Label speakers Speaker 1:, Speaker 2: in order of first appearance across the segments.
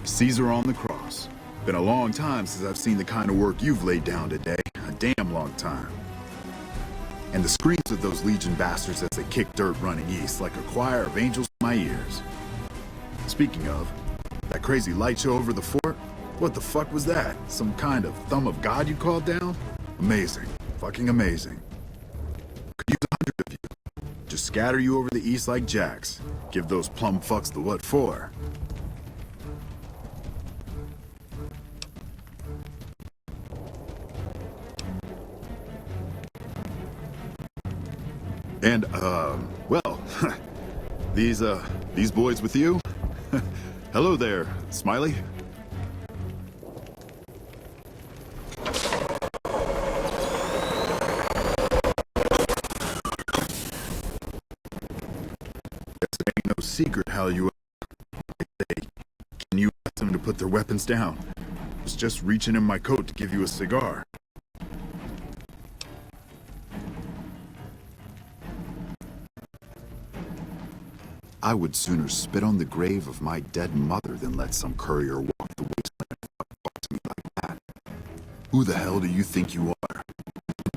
Speaker 1: Caesar on the cross. Been a long time since I've seen the kind of work you've laid down today. A damn long time. And the screams of those Legion bastards as they kick dirt running east like a choir of angels in my ears. Speaking of, that crazy light show over the fort? What the fuck was that? Some kind of thumb of God you called down? Amazing. Fucking amazing. Could use 100 of you. Just scatter you over the east like jacks. Give those plum fucks the what for. And, well, these boys with you? Hello there, Smiley. Guess it ain't no secret how you say, can you ask them to put their weapons down? I was just reaching in my coat to give you a cigar. I would sooner spit on the grave of my dead mother than let some courier walk the wasteland and fuck me like that. Who the hell do you think you are?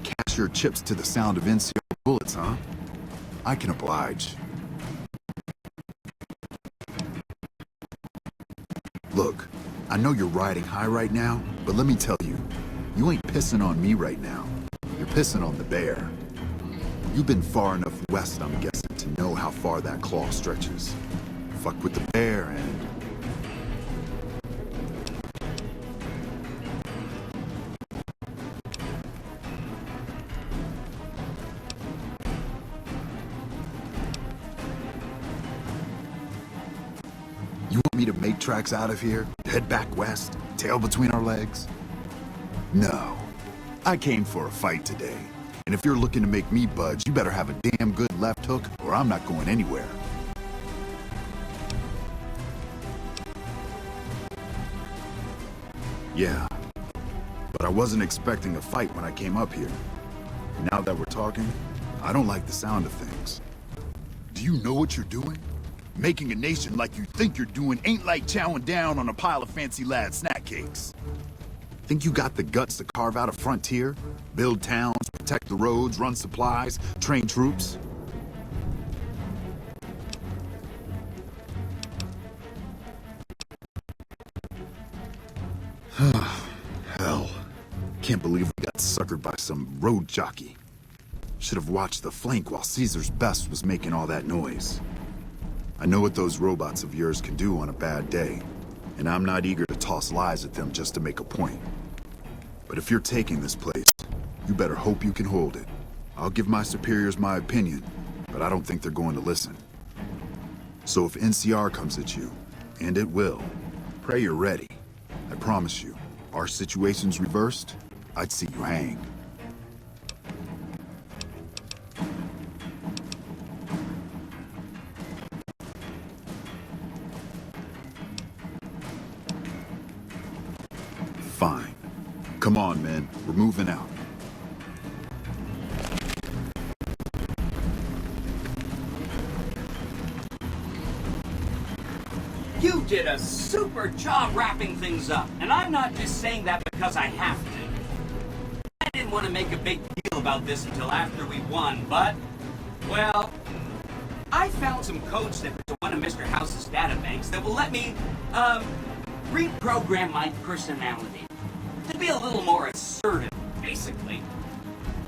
Speaker 1: Cash your chips to the sound of NCR bullets, huh? I can oblige. Look, I know you're riding high right now, but let me tell you, you ain't pissing on me right now. You're pissing on the bear. You've been far enough west, I'm guessing, to know how far that claw stretches. Fuck with the bear and... You want me to make tracks out of here? Head back west? Tail between our legs? No. I came for a fight today. And if you're looking to make me budge, you better have a damn good left hook, or I'm not going anywhere. Yeah, but I wasn't expecting a fight when I came up here. Now that we're talking, I don't like the sound of things. Do you know what you're doing? Making a nation like you think you're doing ain't like chowing down on a pile of fancy lad snack cakes. Think you got the guts to carve out a frontier? Build towns, protect the roads, run supplies, train troops? Hell. Can't believe we got suckered by some road jockey. Should have watched the flank while Caesar's best was making all that noise. I know what those robots of yours can do on a bad day, and I'm not eager to toss lies at them just to make a point. But if you're taking this place, you better hope you can hold it. I'll give my superiors my opinion, but I don't think they're going to listen. So if NCR comes at you, and it will, pray you're ready. I promise you, our situation's reversed, I'd see you hang. Fine. Come on, men. We're moving out.
Speaker 2: You did a super job wrapping things up, and I'm not just saying that because I have to. I didn't want to make a big deal about this until after we won, but, well, I found some code snippets to one of Mr. House's databanks that will let me, reprogram my personality to be a little more assertive, basically.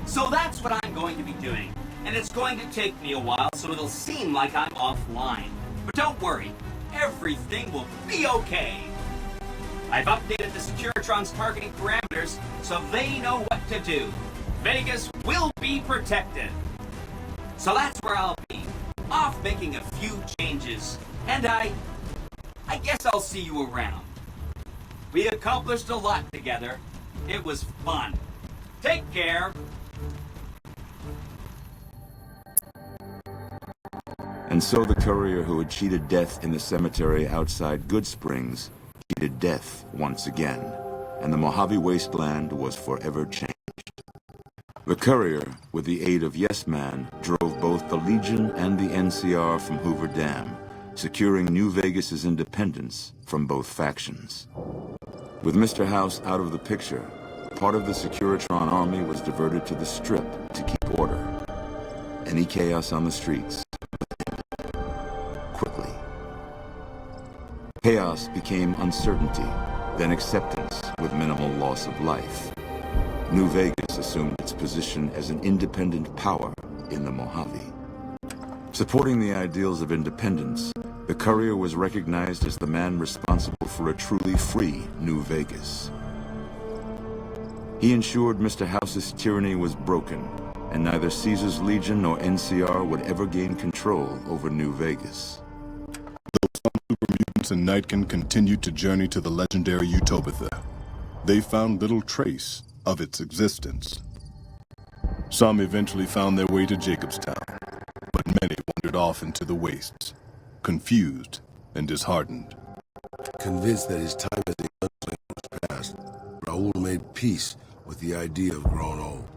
Speaker 2: So that's what I'm going to be doing, and it's going to take me a while, so it'll seem like I'm offline. But don't worry. Everything will be okay. I've updated the Securitron's targeting parameters so they know what to do. Vegas will be protected. So that's where I'll be, off making a few changes. And I guess I'll see you around. We accomplished a lot together. It was fun. Take care.
Speaker 3: And so the courier who had cheated death in the cemetery outside Good Springs cheated death once again, and the Mojave wasteland was forever changed. The courier, with the aid of Yes Man, drove both the Legion and the NCR from Hoover Dam, securing New Vegas's independence from both factions. With Mr. House out of the picture, part of the Securitron army was diverted to the Strip to keep order. Any chaos on the streets would end quickly. Chaos became uncertainty, then acceptance with minimal loss of life. New Vegas assumed its position as an independent power in the Mojave. Supporting the ideals of independence, the Courier was recognized as the man responsible for a truly free New Vegas. He ensured Mr. House's tyranny was broken, and neither Caesar's Legion nor NCR would ever gain control over New Vegas.
Speaker 4: Those super mutants and Nightkin continued to journey to the legendary Utopia. They found little trace of its existence. Some eventually found their way to Jacobstown, but many wandered off into the wastes, confused and disheartened.
Speaker 5: Convinced that his time as a gunslinger was past, Raoul made peace with the idea of growing old.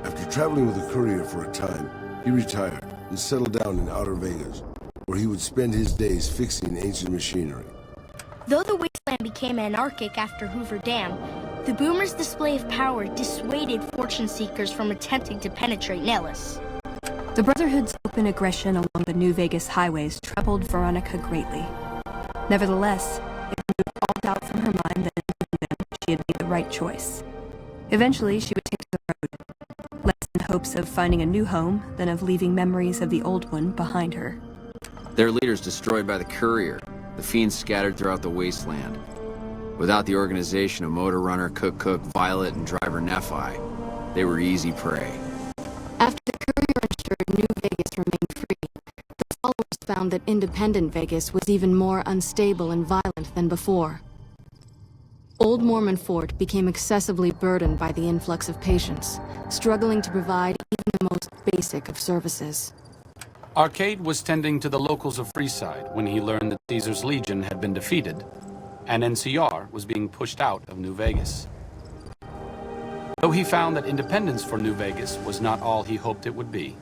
Speaker 5: After traveling with the Courier for a time, he retired and settled down in Outer Vegas, where he would spend his days fixing ancient machinery.
Speaker 6: Though the wasteland became anarchic after Hoover Dam, the Boomers' display of power dissuaded fortune seekers from attempting to penetrate Nellis.
Speaker 7: The Brotherhood's open aggression along the New Vegas highways troubled Veronica greatly. Nevertheless, it removed all doubt from her mind that in them she had made the right choice. Eventually, she would take to the road, less in hopes of finding a new home than of leaving memories of the old one behind her.
Speaker 8: Their leaders destroyed by the Courier, the fiends scattered throughout the wasteland. Without the organization of Motor Runner, Cook, Violet, and Driver Nephi, they were easy prey.
Speaker 9: After the Courier ensured New Vegas remained free, the followers found that independent Vegas was even more unstable and violent than before. Old Mormon Fort became excessively burdened by the influx of patients, struggling to provide even the most basic of services.
Speaker 10: Arcade was tending to the locals of Freeside when he learned that Caesar's Legion had been defeated, and NCR was being pushed out of New Vegas. Though he found that independence for New Vegas was not all he hoped it would be,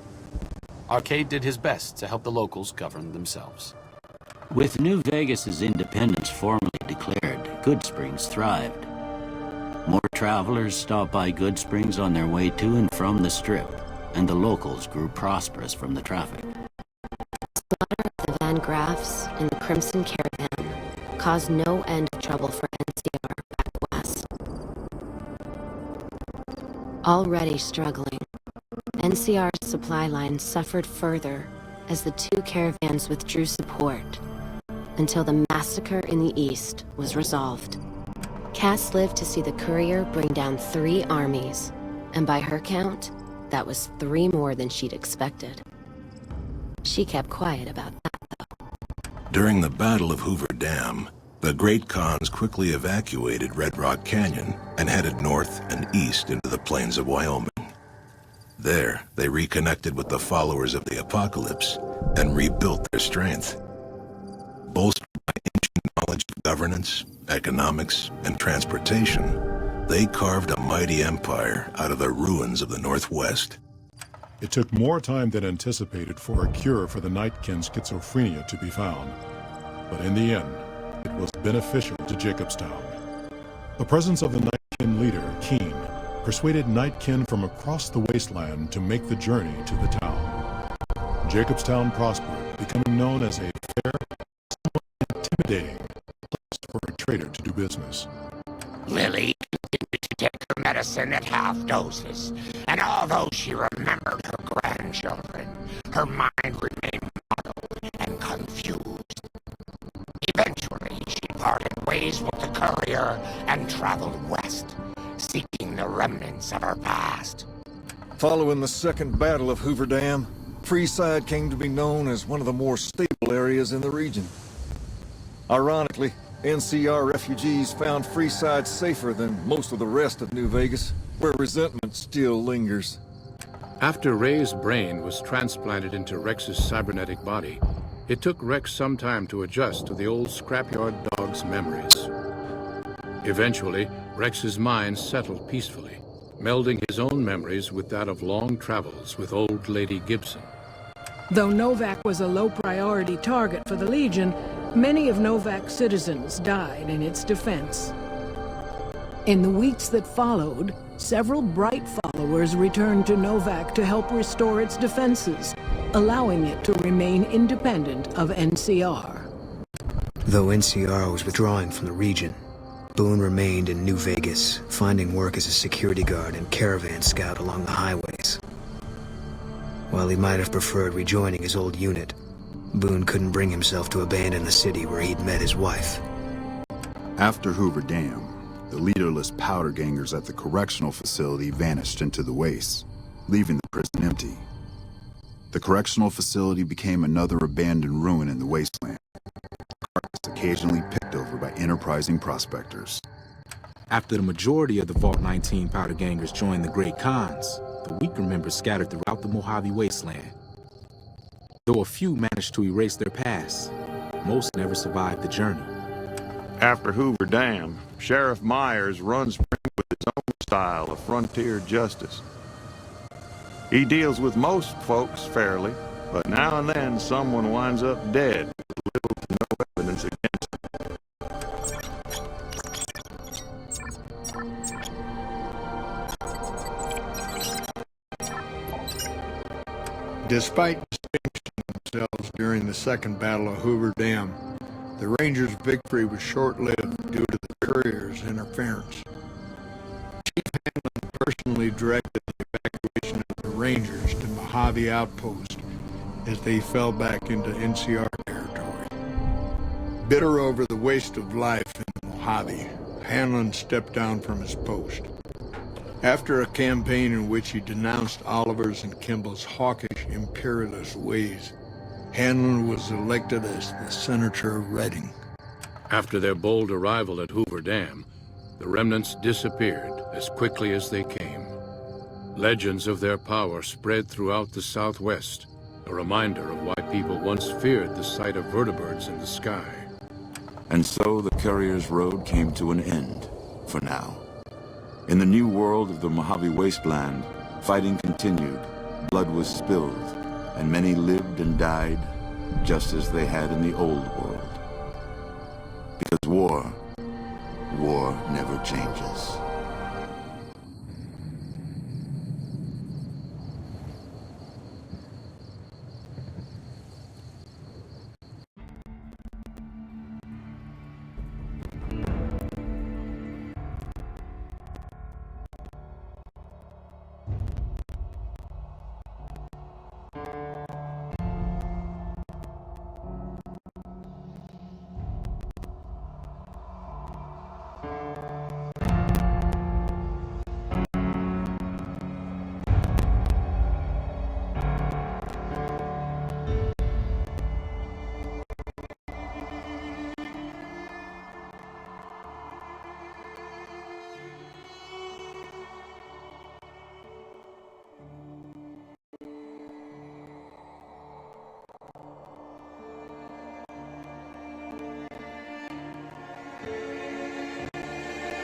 Speaker 10: Arcade did his best to help the locals govern themselves.
Speaker 11: With New Vegas's independence formally declared, Goodsprings thrived. More travelers stopped by Goodsprings on their way to and from the Strip, and the locals grew prosperous from the traffic.
Speaker 9: Slaughter of the Van Graffs and the Crimson Caravan caused no end of trouble for NCR back west. Already struggling, NCR's supply line suffered further as the two caravans withdrew support, until the massacre in the east was resolved. Cass lived to see the Courier bring down 3 armies, and by her count, that was 3 more than she'd expected. She kept quiet about that, though.
Speaker 5: During the Battle of Hoover Dam, the Great Khans quickly evacuated Red Rock Canyon and headed north and east into the plains of Wyoming. There, they reconnected with the followers of the Apocalypse and rebuilt their strength. Bolstered by ancient knowledge of governance, economics, and transportation, they carved a mighty empire out of the ruins of the Northwest.
Speaker 4: It took more time than anticipated for a cure for the Nightkin schizophrenia to be found, but in the end, it was beneficial to Jacobstown. The presence of the Nightkin leader, Keen, persuaded Nightkin from across the wasteland to make the journey to the town. Jacobstown prospered, becoming known as a fair, somewhat intimidating place for a trader to do business.
Speaker 12: Lily continued to take her medicine at half doses, and although she remembered her grandchildren, her mind remained muddled and confused. Eventually, she parted ways with the Courier and traveled west, seeking the remnants of her past.
Speaker 13: Following the second battle of Hoover Dam, Freeside came to be known as one of the more stable areas in the region. Ironically, NCR refugees found Freeside safer than most of the rest of New Vegas, where resentment still lingers.
Speaker 14: After Ray's brain was transplanted into Rex's cybernetic body, it took Rex some time to adjust to the old scrapyard dog's memories. Eventually, Rex's mind settled peacefully, melding his own memories with that of long travels with old Lady Gibson.
Speaker 15: Though Novak was a low priority priority target for the Legion, many of Novak's citizens died in its defense. In the weeks that followed, several bright followers returned to Novak to help restore its defenses, allowing it to remain independent of NCR.
Speaker 16: Though NCR was withdrawing from the region, Boone remained in New Vegas, finding work as a security guard and caravan scout along the highways. While he might have preferred rejoining his old unit, Boone couldn't bring himself to abandon the city where he'd met his wife.
Speaker 1: After Hoover Dam, the leaderless powder gangers at the correctional facility vanished into the wastes, leaving the prison empty. The correctional facility became another abandoned ruin in the wasteland, occasionally picked over by enterprising prospectors.
Speaker 17: After the majority of the Vault 19 powder gangers joined the Great Khans, the weaker members scattered throughout the Mojave wasteland. Though a few managed to erase their past, most never survived the journey.
Speaker 18: After Hoover Dam, Sheriff Myers runs with his own style of frontier justice. He deals with most folks fairly, but now and then someone winds up dead with little to no evidence against him.
Speaker 19: Despite distinguishing themselves during the Second Battle of Hoover Dam, the Rangers' victory was short-lived due to the courier's interference. Chief Hanlon personally directed the evacuation of the Rangers to Mojave Outpost as they fell back into NCR territory. Bitter over the waste of life in Mojave, Hanlon stepped down from his post. After a campaign in which he denounced Oliver's and Kimball's hawkish, imperialist ways, Hanlon was elected as the Senator of Reading.
Speaker 14: After their bold arrival at Hoover Dam, the remnants disappeared as quickly as they came. Legends of their power spread throughout the Southwest, a reminder of why people once feared the sight of vertibirds in the sky.
Speaker 3: And so the Courier's Road came to an end, for now. In the new world of the Mojave Wasteland, fighting continued, blood was spilled, and many lived and died just as they had in the old world. Because war never changes.